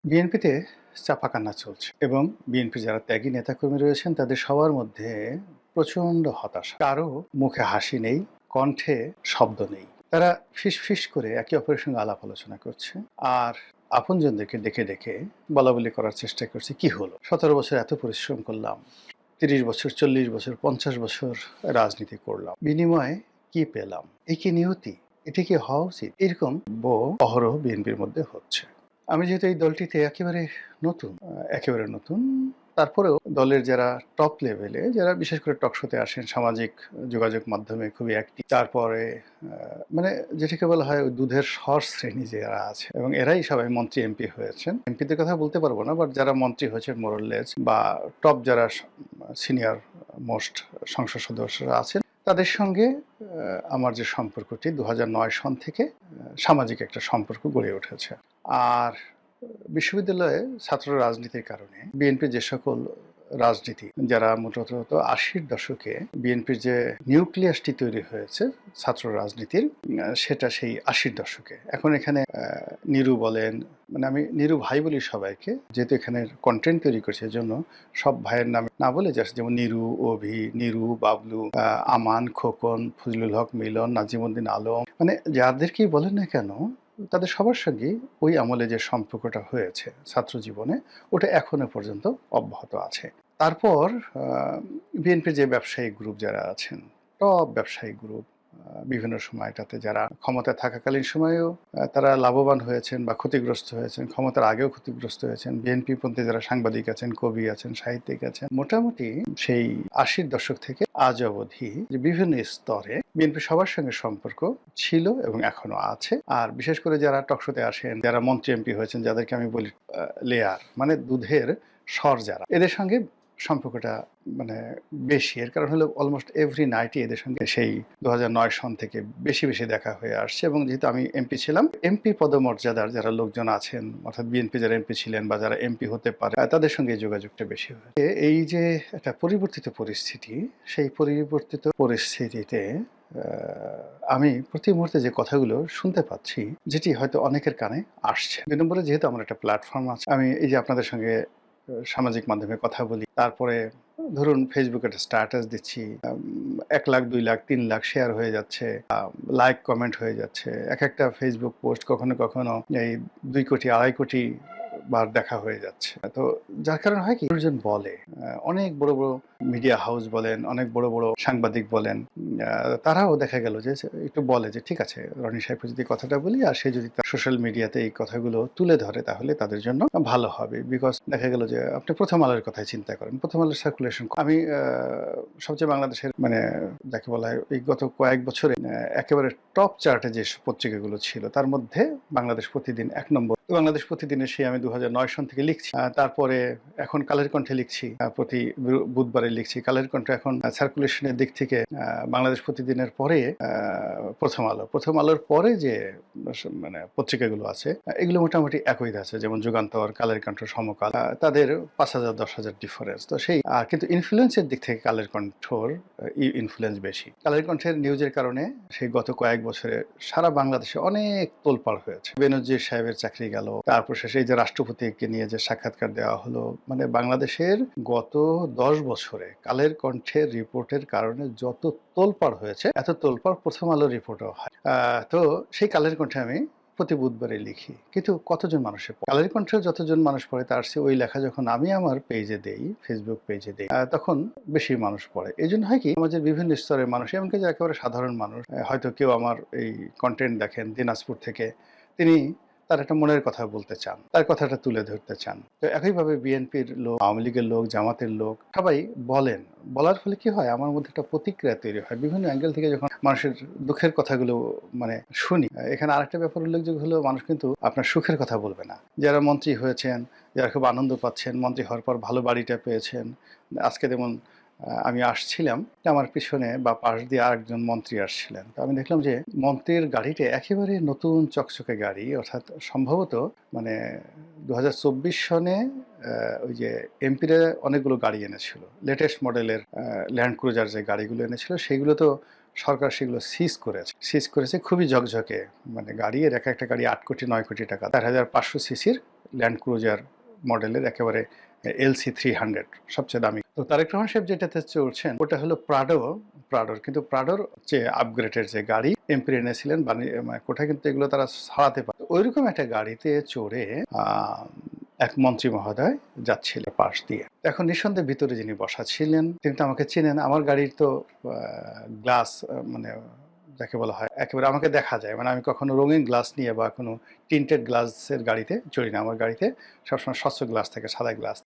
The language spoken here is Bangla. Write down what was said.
বিএনপিতে চাপাকান্না চলছে এবং বিএনপির যারা ত্যাগী নেতাকর্মী রয়েছেন তাদের সবার মধ্যে প্রচণ্ড হতাশা। কারো মুখে হাসি নেই, কণ্ঠে শব্দ নেই। তারা ফিসফিস করে একে অপরের সঙ্গে আলাপ আলোচনা করছে। আর আপনজনদেরকে ডেকে ডেকে বলাবলি করার চেষ্টা করছে, কি হলো? ১৭ বছর এত পরিশ্রম করলাম, ৩০ বছর, ৪০ বছর, ৫০ বছর রাজনীতি করলাম। বিনিময়ে কি পেলাম? এ কি নিয়তি? এটা কি হওয়া উচিত? এরকম অহরহ বিএনপির মধ্যে হচ্ছে। আমি যেহেতু এই দলটিতে একেবারে নতুন, তারপরেও দলের যারা টপ লেভেলে, যারা বিশেষ করে টক শোতে আসেন, সামাজিক যোগাযোগ মাধ্যমে খুবই অ্যাক্টিভ, তারপরে মানে যেটাকে বলা হয় ওই দুধের স্বর শ্রেণী যারা আছে, এবং এরাই সবাই মন্ত্রী এমপি হয়েছেন। এমপিদের কথা বলতে পারবো না, বাট যারা মন্ত্রী হয়েছেন মোরলেস বা টপ যারা সিনিয়র মোস্ট সংসদ সদস্যরা আছেন, তাদের সঙ্গে আমার যে সম্পর্কটি ২০০৯ সন থেকে সামাজিক একটা সম্পর্ক গড়ে উঠেছে। আর বিশ্ববিদ্যালয়ে ছাত্র রাজনীতির কারণে বিএনপির যে সকল রাজনীতি, যারা মূলত ৮০-র দশকে বিএনপির যে নিউক্লিয়াসটি তৈরি হয়েছে ছাত্র রাজনীতির, সেটা সেই ৮০-র দশকে। এখন এখানে নিরু বলেন, মানে আমি নিরু ভাই বলি সবাইকে, যেহেতু এখানে কন্টেন্ট তৈরি করছে, এজন্য সব ভাইয়ের নামে না বলে জাস্ট, যেমন নিরু, অভি, নিরু, বাবলু, আমান, খোকন, ফজলুল হক, মিলন, নাজিমুদ্দিন আলম, মানে যাদেরকেই বলেন না কেন, তাদের সবার সঙ্গেই ওই আমলে যে সম্পর্কটা হয়েছে ছাত্র জীবনে, ওটা এখনো পর্যন্ত অব্যাহত আছে। তারপর বিএনপির যে ব্যবসায়িক গ্রুপ যারা আছেন, টপ ব্যবসায়িক গ্রুপ, বিভিন্ন সময়টাতে যারা ক্ষমতায় থাকাকালীন সময়েও তারা লাভবান হয়েছেন বা ক্ষতিগ্রস্ত হয়েছেন, ক্ষমতার আগেও ক্ষতিগ্রস্ত হয়েছেন। বিএনপি পন্থী যারা সাংবাদিক আছেন, কবি আছেন, সাহিত্যিক আছেন, মোটামুটি সেই ৮০-র দশক থেকে আজ অবধি যে বিভিন্ন স্তরে বিএনপি সবার সঙ্গে সম্পর্ক ছিল এবং এখনো আছে। আর বিশেষ করে যারা টকশোতে আসেন, যারা মন্ত্রী এমপি হয়েছেন, যাদেরকে আমি বলি লেয়ার, মানে দুধের স্বর, যারা এদের সঙ্গে সম্পর্কটা মানে বেশি। এর কারণ হলো অলমোস্ট এভরি নাইটই এদের সঙ্গে সেই ২০০৯ সন থেকে বেশি বেশি দেখা হয়ে আসছে। এবং যেহেতু আমি এমপি ছিলাম, এমপি পদমর্যাদার যারা লোকজন আছেন, অর্থাৎ বিএনপি যারা এমপি ছিলেন বা যারা এমপি হতে পারে, তাদের সঙ্গে যোগাযোগটা বেশি হয়। এই যে একটা পরিবর্তিত পরিস্থিতি, সেই পরিবর্তিত পরিস্থিতিতে আমি প্রতি মুহূর্তে যে কথাগুলো শুনতে পাচ্ছি, যেটি হয়তো অনেকের কানে আসছে। ২ নম্বরে, যেহেতু আমার একটা প্ল্যাটফর্ম আছে, আমি এই যে আপনাদের সঙ্গে সামাজিক মাধ্যমে কথা বলি, তারপরে ধরুন ফেসবুকে একটা স্ট্যাটাস দিচ্ছি, ১ লাখ, ২ লাখ, ৩ লাখ শেয়ার হয়ে যাচ্ছে, লাইক কমেন্ট হয়ে যাচ্ছে। একটা ফেসবুক পোস্ট কখনো কখনো এই ২ কোটি, ২.৫ কোটি বার দেখা হয়ে যাচ্ছে। তো যার কারণে হয় কি, মানুষজন বলে, অনেক বড় বড় মিডিয়া হাউস বলেন, অনেক বড় বড় সাংবাদিক বলেন, তারাও দেখা গেল যে একটু বলে যে ঠিক আছে, রনি সাহেবকে যদি কথাটা বলি আর সে যদি তার সোশ্যাল মিডিয়াতে এই কথাগুলো তুলে ধরে, তাহলে তাদের জন্য ভালো হবে। বিকজ দেখা গেল যে আপনি প্রথম আলোর কথাই চিন্তা করেন, প্রথম আলোর সার্কুলেশন, আমি সবচেয়ে বাংলাদেশের মানে যাকে বলা হয় এই গত কয়েক বছরে একেবারে টপ চার্টে যে পত্রিকাগুলো ছিল, তার মধ্যে বাংলাদেশ প্রতিদিন ১ নম্বর। বাংলাদেশ প্রতিদিনে সেই আমি ২০০৯ সন থেকে লিখছি। তারপরে এখন কালের কণ্ঠে লিখছি, প্রতি বুধবারে লিখছি। কালের কণ্ঠ এখন সার্কুলেশনের দিক থেকে বাংলাদেশ প্রতিদিনের পরে প্রথম আলোর পরে যে মানে পত্রিকাগুলো আছে, এগুলো মোটামুটি একই আছে, যেমন যুগান্তর, কালের কণ্ঠ, সমকাল, তাদের ৫,০০০ ১০,০০০ ডিফারেন্স। তো সেই কিন্তু ইনফ্লুয়েন্সের দিক থেকে কালের কণ্ঠর ইনফ্লুয়েন্স বেশি। কালের কণ্ঠের নিউজের কারণে সেই গত কয়েক বছরে সারা বাংলাদেশে অনেক তোলপাড় হয়েছে। বেনজির সাহেবের চাকরি গেল, তারপর শেষে এই যে রাষ্ট্রপতিকে নিয়ে যে সাক্ষাৎকার দেওয়া হলো, মানে বাংলাদেশের গত ১০ বছরে কালের কণ্ঠের রিপোর্টের কারণে যত তোলপাড় হয়েছে, এত তোলপাড় প্রথম আলোর রিপোর্টও হয়। তো সেই কালের কণ্ঠে আমি প্রতি বুধবারে লিখি, কিন্তু কতজন মানুষের কালের কণ্ঠে যতজন মানুষ পড়ে, তার চেয়ে ওই লেখা যখন আমি আমার পেজে দেই, ফেসবুক পেজে দেই, তখন বেশি মানুষ পড়ে। এই জন্য হয় কি, আমাদের বিভিন্ন স্তরের মানুষ, এমনকি যে একেবারে সাধারণ মানুষ, হয়তো কেউ আমার এই কন্টেন্ট দেখেন দিনাজপুর থেকে, তিনি তার একটা মনের কথা বলতে চান, তার কথাটা তুলে ধরতে চান। তো একইভাবে বিএনপির লোক, আওয়ামী লীগের লোক, জামাতের লোক, সবাই বলেন। বলার ফলে কি হয়, আমার মধ্যে একটা প্রতিক্রিয়া তৈরি হয়। বিভিন্ন অ্যাঙ্গেল থেকে যখন মানুষের দুঃখের কথাগুলো মানে শুনি, এখানে আরেকটা ব্যাপার উল্লেখযোগ্য হলো, মানুষ কিন্তু আপনার সুখের কথা বলবে না। যারা মন্ত্রী হয়েছেন, যারা খুব আনন্দ পাচ্ছেন, মন্ত্রী হওয়ার পর ভালো বাড়িটা পেয়েছেন, আজকে যেমন আমি আসছিলাম, আমার পিছনে বা পাশ দিয়ে আরেকজন মন্ত্রী আসছিলেন। তো আমি দেখলাম যে মন্ত্রীর গাড়িটা একেবারে নতুন চকচকে গাড়ি, অর্থাৎ সম্ভবত মানে ২০২৪ সনে ওই যে এমপিরা অনেকগুলো গাড়ি এনেছিল, লেটেস্ট মডেলের ল্যান্ড ক্রুজার যে গাড়িগুলো এনেছিল সেগুলো তো সরকার সেগুলো সিজ করেছে খুবই ঝকঝকে, মানে গাড়ি এর এক একটা গাড়ি 8 কোটি 9 কোটি টাকা, 4500 সিসির ল্যান্ড ক্রুজার মডেলের একেবারে LC 300 সবচেয়ে দামি। তো তারেক রহমান সাহেব যেটাতে চলছেন ওটা হলো প্রাডোর, কিন্তু প্রাডোর যে আপগ্রেডের যে গাড়ি এমপি এনেছিলেন মানে কোথায়, কিন্তু এগুলো তারা ছাড়াতে পারে। ওইরকম একটা গাড়িতে চড়ে এক মন্ত্রী মহোদয় যাচ্ছিল পাশ দিয়ে। এখন নিঃসন্দেহে ভিতরে যিনি বসা ছিলেন তিনি তো আমাকে চেনেন, আমার গাড়ির তো গ্লাস মানে যাকে বলা হয় একেবারে আমাকে দেখা যায়, মানে আমি কখনো রঙিন গ্লাস নিয়ে বা কোনো টিন্টেড গ্লাসের গাড়িতে চড়ি না, আমার গাড়িতে সবসময় স্বচ্ছ গ্লাস থাকে, সাদা গ্লাস।